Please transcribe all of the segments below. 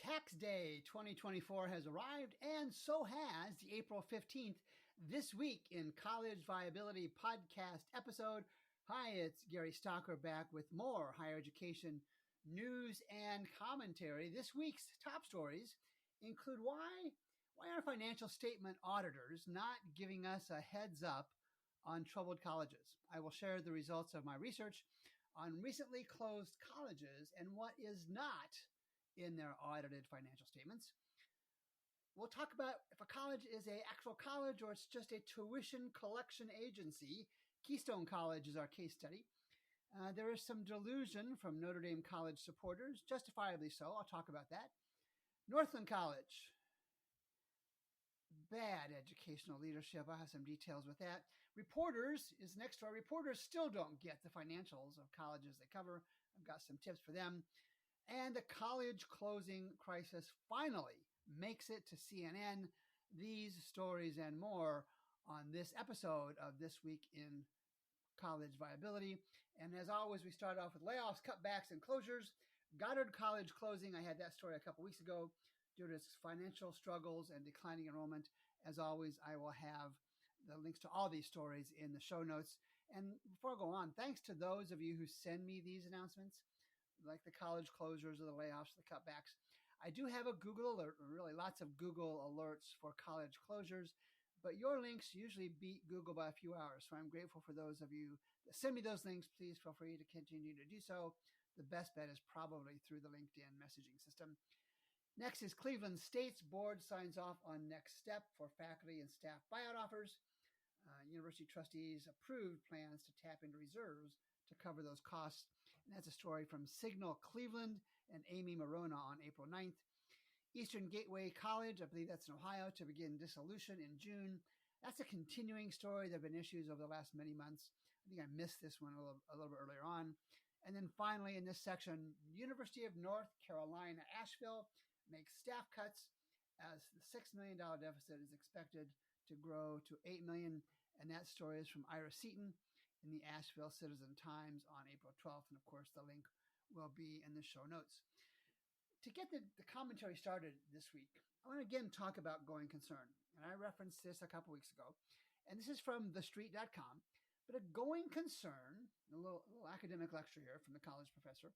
Tax Day 2024 has arrived, and so has the April 15th This Week in College Viability podcast episode. Hi, it's Gary Stocker back with more higher education news and commentary. This week's top stories include why are financial statement auditors not giving us a heads up on troubled colleges? I will share the results of my research on recently closed colleges and what is not in their audited financial statements. We'll talk about if a college is an actual college or it's just a tuition collection agency. Keystone College is our case study. There is some delusion from Notre Dame College supporters, justifiably so. I'll talk about that. Northland College, bad educational leadership. I'll have some details with that. Reporters is next to our reporters still don't get the financials of colleges they cover. I've got some tips for them. And the college closing crisis finally makes it to CNN. These stories and more on this episode of This Week in College Viability. And as always, we start off with layoffs, cutbacks, and closures. Goddard College closing. I had that story a couple weeks ago due to its financial struggles and declining enrollment. As always, I will have the links to all these stories in the show notes. And before I go on, thanks to those of you who send me these announcements, like the college closures or the layoffs, the cutbacks. I do have a Google alert, really lots of Google alerts for college closures, but your links usually beat Google by a few hours. So I'm grateful for those of you that send me those links. Please feel free to continue to do so. The best bet is probably through the LinkedIn messaging system. Next is Cleveland State's board signs off on next step for faculty and staff buyout offers. University trustees approved plans to tap into reserves to cover those costs. And that's a story from Signal Cleveland and Amy Morona on April 9th. Eastern Gateway College, I believe that's in Ohio, to begin dissolution in June. That's a continuing story. There have been issues over the last many months. I think I missed this one a little bit earlier on. And then finally in this section, University of North Carolina, Asheville makes staff cuts as the $6 million deficit is expected to grow to $8 million. And that story is from Ira Seaton in the Asheville Citizen Times on April 12th. And of course, the link will be in the show notes. To get the commentary started this week, I want to again talk about going concern. And I referenced this a couple weeks ago. And this is from thestreet.com. But a going concern, a little academic lecture here from the college professor,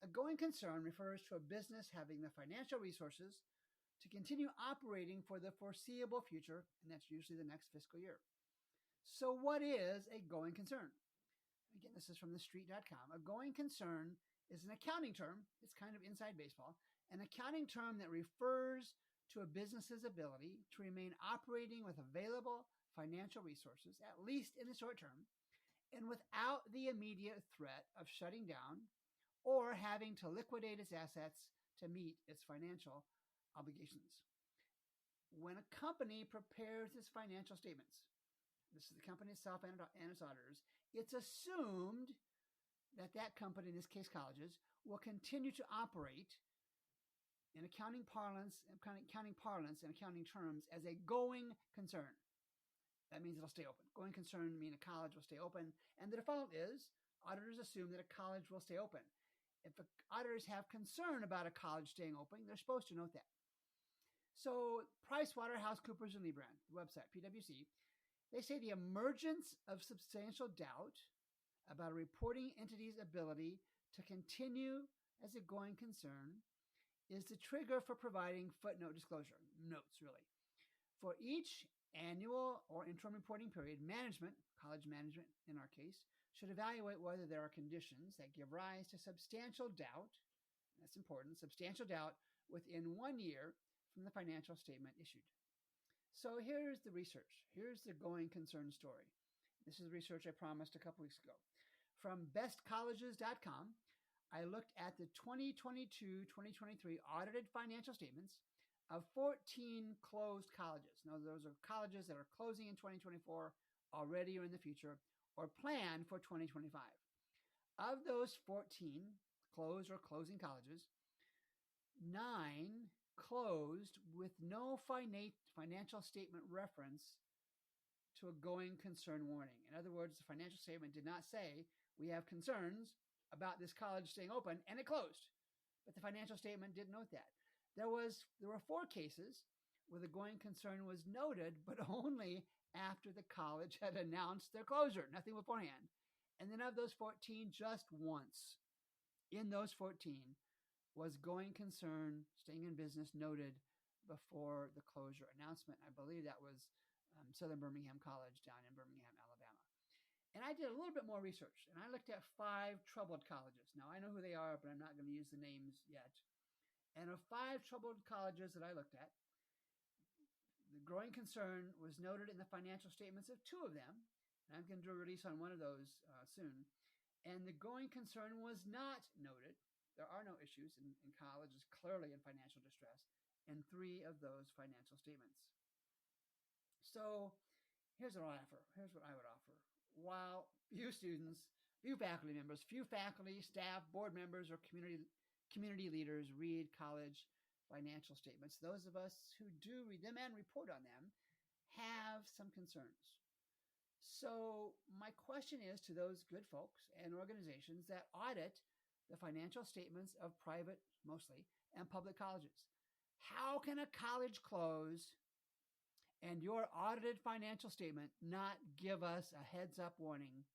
a going concern refers to a business having the financial resources to continue operating for the foreseeable future, and that's usually the next fiscal year. So what is a going concern? Again, this is from thestreet.com. A going concern is an accounting term. It's kind of inside baseball. An accounting term that refers to a business's ability to remain operating with available financial resources, at least in the short term, and without the immediate threat of shutting down or having to liquidate its assets to meet its financial obligations. When a company prepares its financial statements, this is the company itself and its auditors, it's assumed that that company, in this case colleges, will continue to operate in accounting parlance and accounting terms as a going concern. That means it'll stay open. Going concern means a college will stay open. And the default is auditors assume that a college will stay open. If auditors have concern about a college staying open, they're supposed to note that. So PricewaterhouseCoopers and Lebrand, the website, PwC, they say the emergence of substantial doubt about a reporting entity's ability to continue as a going concern is the trigger for providing footnote disclosure, notes really. For each annual or interim reporting period, management, college management in our case, should evaluate whether there are conditions that give rise to substantial doubt, that's important, substantial doubt within 1 year from the financial statement issued. So here's the research. Here's the going concern story. This is research I promised a couple weeks ago. From bestcolleges.com, I looked at the 2022-2023 audited financial statements of 14 closed colleges. Now, those are colleges that are closing in 2024 already or in the future, or planned for 2025. Of those 14 closed or closing colleges, 9 closed with no financial statement reference to a going concern warning. In other words, the financial statement did not say, we have concerns about this college staying open, and it closed. But the financial statement didn't note that. There were 4 cases where the going concern was noted, but only after the college had announced their closure, nothing beforehand. And then of those 14, just once in those 14 was going concern, staying in business, noted before the closure announcement. I believe that was Southern Birmingham College down in Birmingham, Alabama. And I did a little bit more research, and I looked at 5 troubled colleges. Now, I know who they are, but I'm not going to use the names yet. And of 5 troubled colleges that I looked at, the growing concern was noted in the financial statements of 2 of them. And I'm going to do a release on one of those soon. And the going concern was not noted. There are no issues in colleges clearly in financial distress in 3 of those financial statements. So here's what I would offer. While few students, few faculty members, few faculty, staff, board members, or community leaders read college financial statements, those of us who do read them and report on them have some concerns. So my question is to those good folks and organizations that audit the financial statements of private, mostly, and public colleges. How can a college close and your audited financial statement not give us a heads-up warning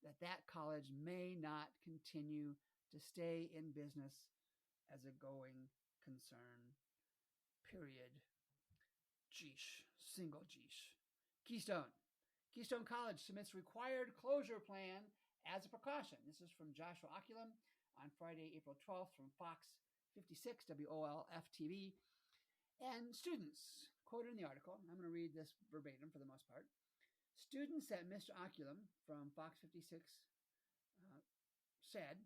that that college may not continue to stay in business as a going concern, period. Geesh, single geesh. Keystone College submits required closure plan as a precaution. This is from Joshua Oculum on Friday, April 12th from Fox 56 WOLF-TV. And students, quoted in the article, I'm going to read this verbatim for the most part. Students that Mr. Oculum from Fox 56 said,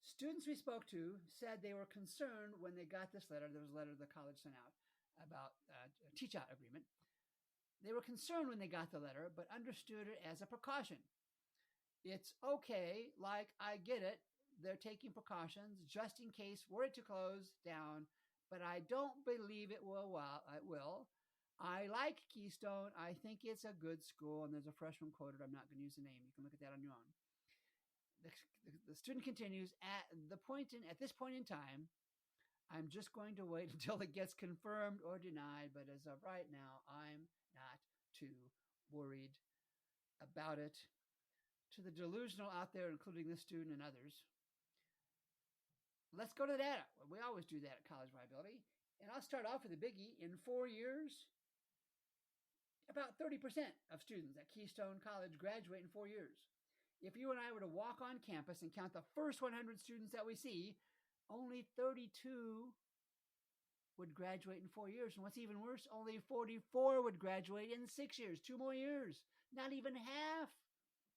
students we spoke to said they were concerned when they got this letter. There was a letter the college sent out about a teach-out agreement. They were concerned when they got the letter, but understood it as a precaution. It's okay, like I get it. They're taking precautions just in case were it to close down, but I don't believe it will. It will. I like Keystone. I think it's a good school. And there's a freshman quoted. I'm not going to use the name. You can look at that on your own. The student continues, at this point in time, I'm just going to wait until it gets confirmed or denied. But as of right now, I'm not too worried about it. To the delusional out there, including this student and others, let's go to the data. We always do that at College Viability. And I'll start off with a biggie. In 4 years, about 30% of students at Keystone College graduate in 4 years. If you and I were to walk on campus and count the first 100 students that we see, only 32 would graduate in 4 years. And what's even worse, only 44 would graduate in 6 years, 2 more years. Not even half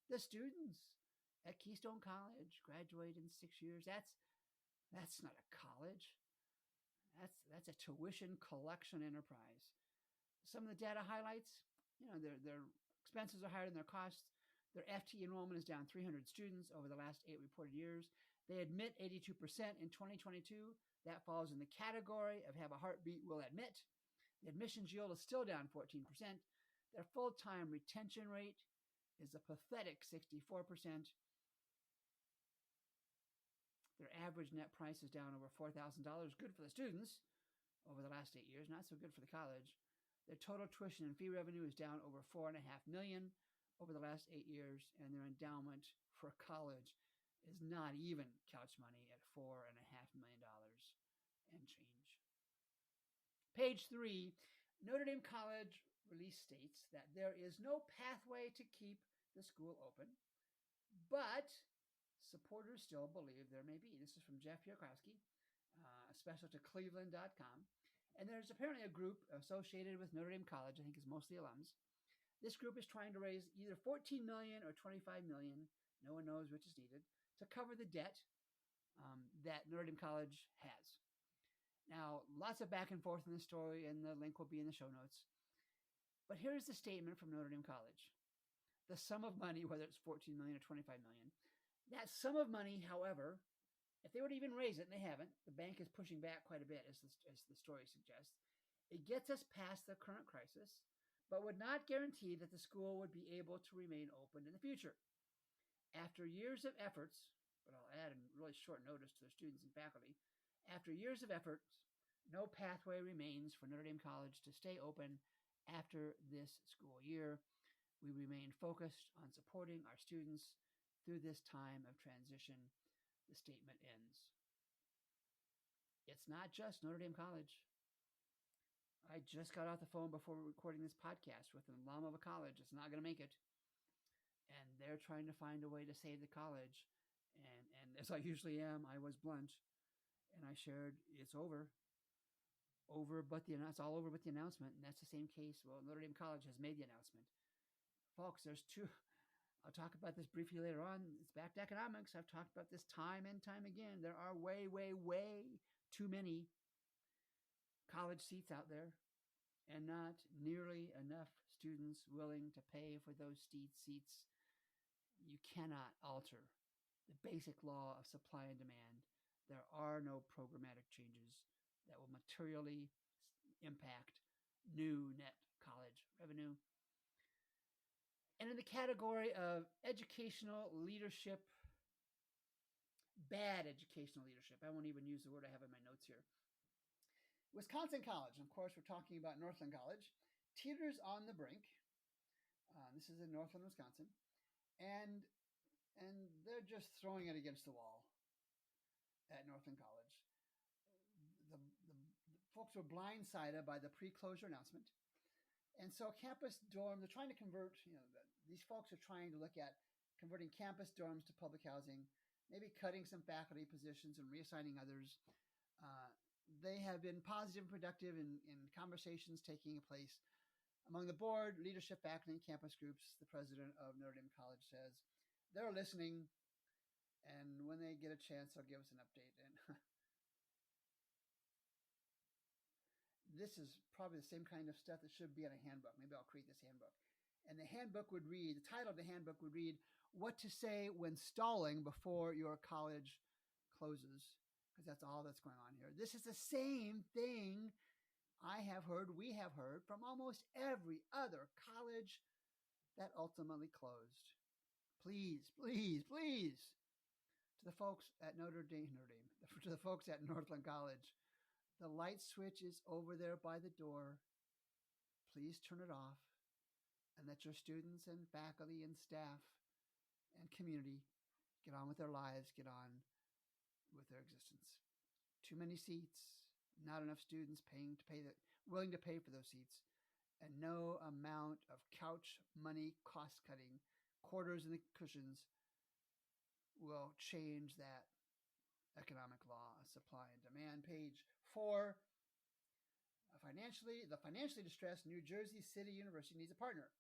the students at Keystone College graduate in 6 years. That's not a college. That's a tuition collection enterprise. Some of the data highlights, their expenses are higher than their costs. Their FT enrollment is down 300 students over the last 8 reported years. They admit 82% in 2022. That falls in the category of have a heartbeat, will admit. The admissions yield is still down 14%. Their full-time retention rate is a pathetic 64%. Their average net price is down over $4,000. Good for the students over the last 8 years, not so good for the college. Their total tuition and fee revenue is down over $4.5 million over the last 8 years, and their endowment for college is not even couch money at $4.5 million and change. Page 3, Notre Dame College release states that there is no pathway to keep the school open, but supporters still believe there may be. This is from Jeff Yarkowski, special to cleveland.com. And there's apparently a group associated with Notre Dame College, I think is mostly alums. This group is trying to raise either $14 million or $25 million, no one knows which is needed, to cover the debt that Notre Dame College has. Now, lots of back and forth in this story, and the link will be in the show notes. But here's the statement from Notre Dame College. The sum of money, whether it's $14 million or $25 million, that sum of money, however, if they were to even raise it, and they haven't, the bank is pushing back quite a bit, as the story suggests. It gets us past the current crisis, but would not guarantee that the school would be able to remain open in the future. After years of efforts, but I'll add in really short notice to their students and faculty, after years of efforts, No pathway remains for Notre Dame College to stay open after this school year. We remain focused on supporting our students through this time of transition. The statement ends. It's not just Notre Dame College. I just got off the phone before recording this podcast with an alum of a college that's not going to make it. And they're trying to find a way to save the college. And as I usually am, I was blunt. And I shared, it's over. It's all over but the announcement. And that's the same case. Well, Notre Dame College has made the announcement. Folks, there's two. I'll talk about this briefly later on. It's back to economics. I've talked about this time and time again. There are way, way, way too many college seats out there and not nearly enough students willing to pay for those seats. You cannot alter the basic law of supply and demand. There are no programmatic changes that will materially impact new net college revenue. And in the category of educational leadership, bad educational leadership, I won't even use the word I have in my notes here. Wisconsin College, and of course we're talking about Northland College, teeters on the brink. This is in Northland, Wisconsin. And they're just throwing it against the wall at Northland College. The folks were blindsided by the pre-closure announcement. And so campus dorms, they're trying to convert, these folks are trying to look at converting campus dorms to public housing, maybe cutting some faculty positions and reassigning others. They have been positive and productive in conversations taking place among the board, leadership, faculty, and campus groups. The president of Notre Dame College says they're listening, and when they get a chance, they'll give us an update. And this is probably the same kind of stuff that should be in a handbook. Maybe I'll create this handbook. And the handbook would read, the title of the handbook would read, What to Say When Stalling Before Your College Closes, because that's all that's going on here. This is the same thing we have heard from almost every other college that ultimately closed. Please, please, please, to the folks at to the folks at Northland College, the light switch is over there by the door. Please turn it off and let your students and faculty and staff and community get on with their lives, get on with their existence. Too many seats, not enough students willing to pay for those seats, and no amount of couch money cost cutting, quarters in the cushions will change that economic law of supply and demand. Page 4. The financially distressed New Jersey City University needs a partner,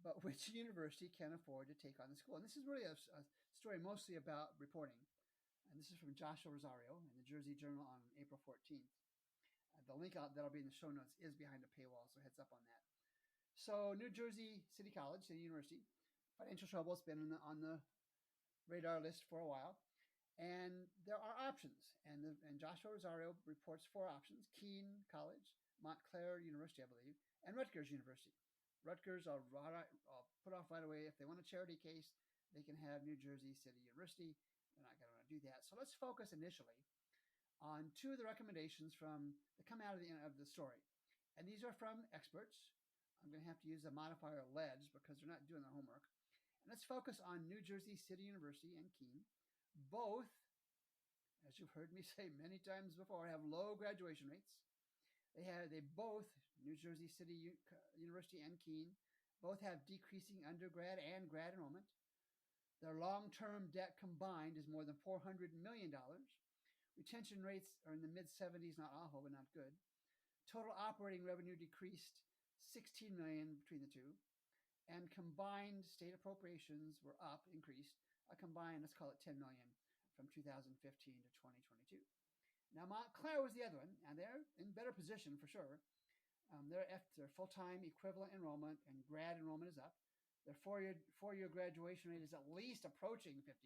but which university can afford to take on the school? And this is really a story mostly about reporting. And this is from Joshua Rosario in the Jersey Journal on April 14th. The link that'll be in the show notes is behind a paywall, so heads up on that. So New Jersey City College, City University, financial trouble has been on the radar list for a while. And there are options. And Joshua Rosario reports 4 options: Keene College, Montclair University, I believe, and Rutgers University. Rutgers, I'll put off right away. If they want a charity case, they can have New Jersey City University. They're not going to do that. So let's focus initially on 2 of the recommendations that come out of the end of the story. And these are from experts. I'm going to have to use the modifier alleged because they're not doing their homework. And let's focus on New Jersey City University and Keene. Both, as you've heard me say many times before, have low graduation rates. They both, New Jersey City University and Keene, both have decreasing undergrad and grad enrollment. Their long-term debt combined is more than $400 million. Retention rates are in the mid-70s, not awful, but not good. Total operating revenue decreased $16 million between the two, and combined state appropriations were increased, a combined, let's call it $10 million from 2015 to 2022. Now, Montclair was the other one, and they're in better position for sure. Their full-time equivalent enrollment and grad enrollment is up. Their four-year graduation rate is at least approaching 50%.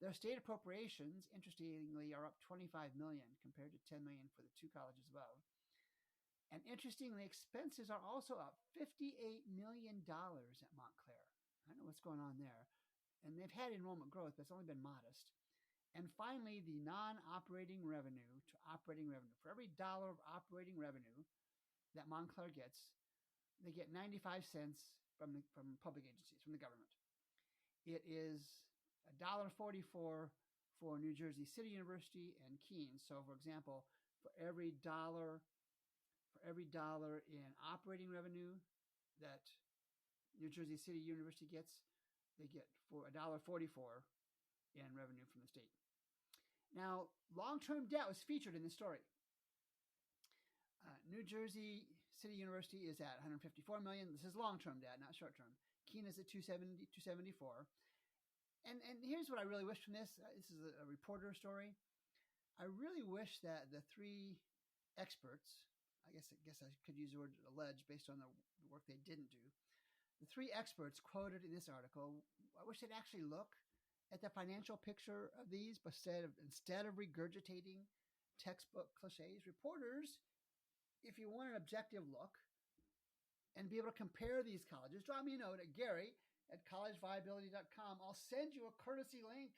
Their state appropriations, interestingly, are up $25 million compared to $10 million for the 2 colleges above. And interestingly, expenses are also up $58 million at Montclair. I don't know what's going on there. And they've had enrollment growth, but it's only been modest. And finally, the non-operating revenue to operating revenue. For every dollar of operating revenue that Montclair gets, they get 95 cents from public agencies, from the government. It is $1.44 for New Jersey City University and Keene. So, for example, for every dollar in operating revenue that New Jersey City University gets, they get for $1.44 in revenue from the state. Now, long-term debt was featured in this story. New Jersey City University is at $154 million. This is long-term debt, not short-term. Keene is at $274. And here's what I really wish from this. This is a reporter story. I really wish that the three experts, I guess I could use the word alleged based on the work they didn't do. The three experts quoted in this article, I wish they'd actually look at the financial picture of these, but instead of regurgitating textbook cliches. Reporters, if you want an objective look and be able to compare these colleges, drop me a note at Gary@collegeviability.com. I'll send you a courtesy link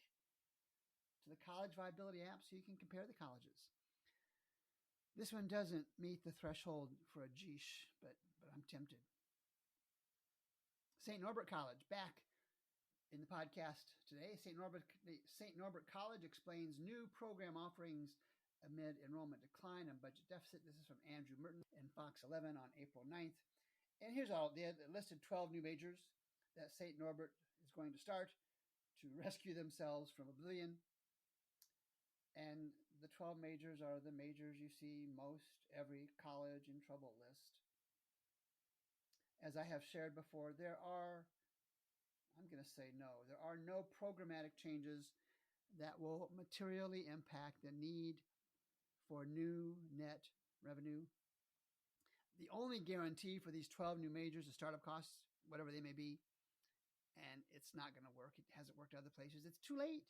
to the College Viability app so you can compare the colleges. This one doesn't meet the threshold for a geesh, but I'm tempted. St. Norbert College, back in the podcast today. St. Norbert College explains new program offerings amid enrollment decline and budget deficit. This is from Andrew Merton in Fox 11 on April 9th. And here's all they listed 12 new majors that St. Norbert is going to start to rescue themselves from oblivion. And the 12 majors are the majors you see most every college in trouble list. As I have shared before, there are no programmatic changes that will materially impact the need for new net revenue. The only guarantee for these 12 new majors is startup costs, whatever they may be, and it's not going to work. It hasn't worked other places. It's too late.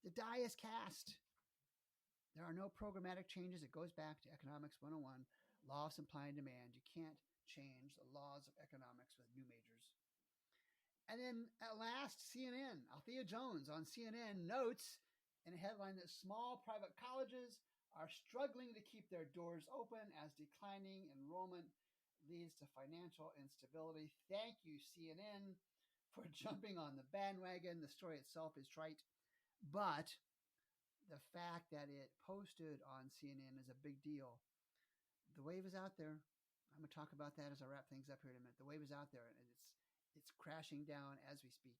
The die is cast. There are no programmatic changes. It goes back to Economics 101, law of supply and demand. You can't change the laws of economics with new majors. And then at last, CNN. Althea Jones on CNN notes in a headline that small private colleges are struggling to keep their doors open as declining enrollment leads to financial instability. Thank you, CNN, for jumping on the bandwagon. The story itself is trite, but the fact that it posted on CNN is a big deal. The wave is out there. I'm going to talk about that as I wrap things up here in a minute. The wave is out there, and it's crashing down as we speak.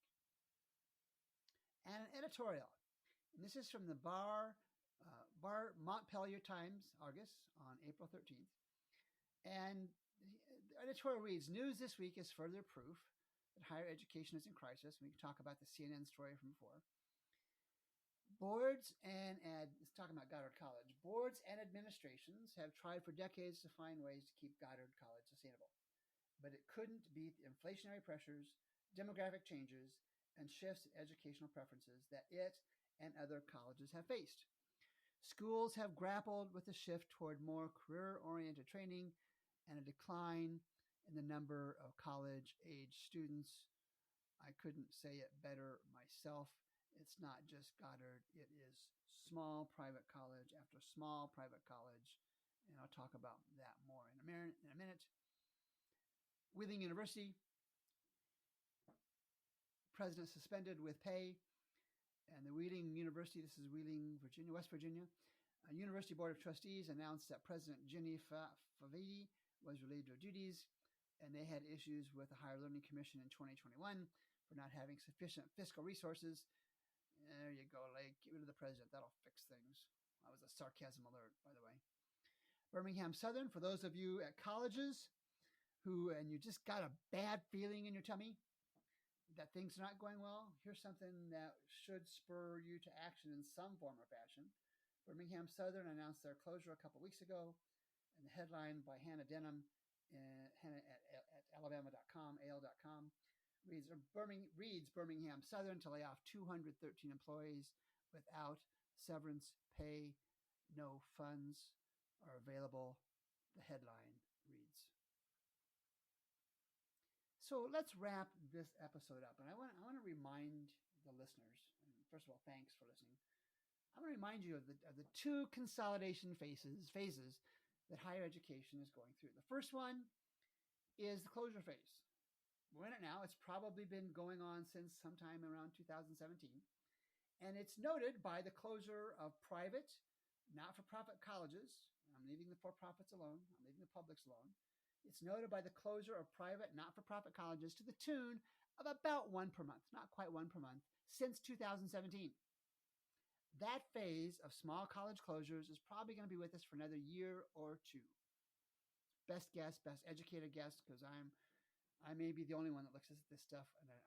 And an editorial. And this is from the Bar Montpelier Times, Argus, on April 13th. And the editorial reads, news this week is further proof that higher education is in crisis. We can talk about the CNN story from before. It's talking about Goddard College. Boards and administrations have tried for decades to find ways to keep Goddard College sustainable. But it couldn't beat the inflationary pressures, demographic changes, and shifts in educational preferences that it and other colleges have faced. Schools have grappled with a shift toward more career-oriented training and a decline in the number of college-age students. I couldn't say it better myself. It's not just Goddard. It is small private college after small private college. And I'll talk about that more in a minute. Wheeling University, president suspended with pay. And the Wheeling University, this is Wheeling, Virginia, West Virginia, University Board of Trustees announced that President Ginny Favidi was relieved of duties, and they had issues with the Higher Learning Commission in 2021 for not having sufficient fiscal resources. There you go, like, get rid of the president. That'll fix things. That was a sarcasm alert, by the way. Birmingham Southern, for those of you at colleges and you just got a bad feeling in your tummy that things are not going well, here's something that should spur you to action in some form or fashion. Birmingham Southern announced their closure a couple weeks ago, and the headline by Hannah Denham, Hannah at alabama.com, al.com, reads Birmingham Southern to lay off 213 employees without severance pay. No funds are available, the headline reads. So let's wrap this episode up. And I want to remind the listeners, and first of all, thanks for listening. I'm going to remind you of the two consolidation phases that higher education is going through. The first one is the closure phase. We're in it now. It's probably been going on since sometime around 2017. And it's noted by the closure of private, not-for-profit colleges. I'm leaving the for-profits alone. I'm leaving the publics alone. It's noted by the closure of private, not-for-profit colleges to the tune of about one per month, not quite one per month, since 2017. That phase of small college closures is probably going to be with us for another year or two. Best guess, best educated guess, because I may be the only one that looks at this stuff on a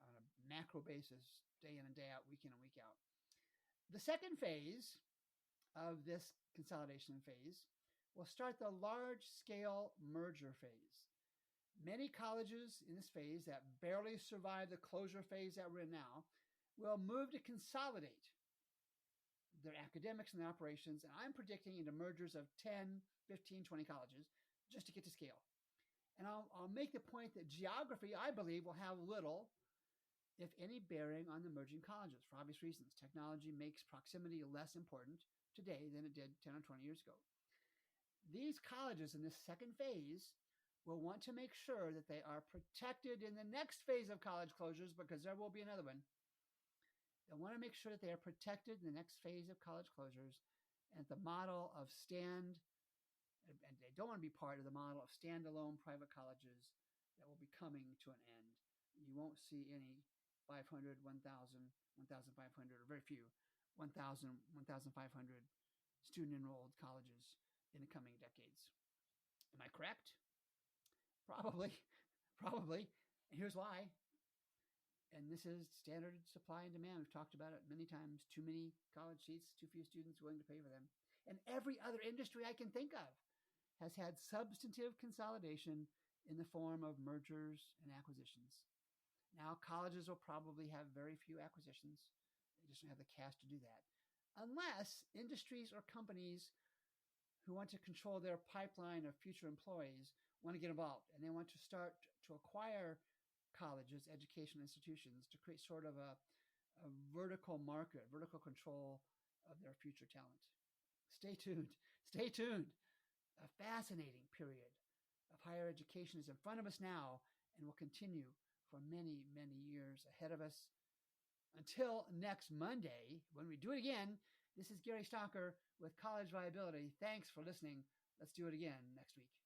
macro basis, day in and day out, week in and week out. The second phase of this consolidation phase will start the large-scale merger phase. Many colleges in this phase that barely survive the closure phase that we're in now will move to consolidate their academics and their operations, and I'm predicting into mergers of 10, 15, 20 colleges just to get to scale. And I'll make the point that geography, I believe, will have little, if any, bearing on the merging colleges for obvious reasons. Technology makes proximity less important today than it did 10 or 20 years ago. These colleges in this second phase will want to make sure that they are protected in the next phase of college closures, because there will be another one. They want to make sure that they are protected in the next phase of college closures, and the model of and they don't want to be part of the model of standalone private colleges that will be coming to an end. You won't see any 500, 1,000, 1,500, or very few 1,000, 1,500 student enrolled colleges in the coming decades. Am I correct? Probably. And here's why. And this is standard supply and demand. We've talked about it many times. Too many college seats, too few students willing to pay for them. And every other industry I can think of has had substantive consolidation in the form of mergers and acquisitions. Now, colleges will probably have very few acquisitions. They just don't have the cash to do that. Unless industries or companies who want to control their pipeline of future employees want to get involved, and they want to start to acquire colleges, educational institutions, to create sort of a vertical market, vertical control of their future talent. Stay tuned. A fascinating period of higher education is in front of us now and will continue for many, many years ahead of us. Until next Monday, when we do it again, this is Gary Stocker with College Viability. Thanks for listening. Let's do it again next week.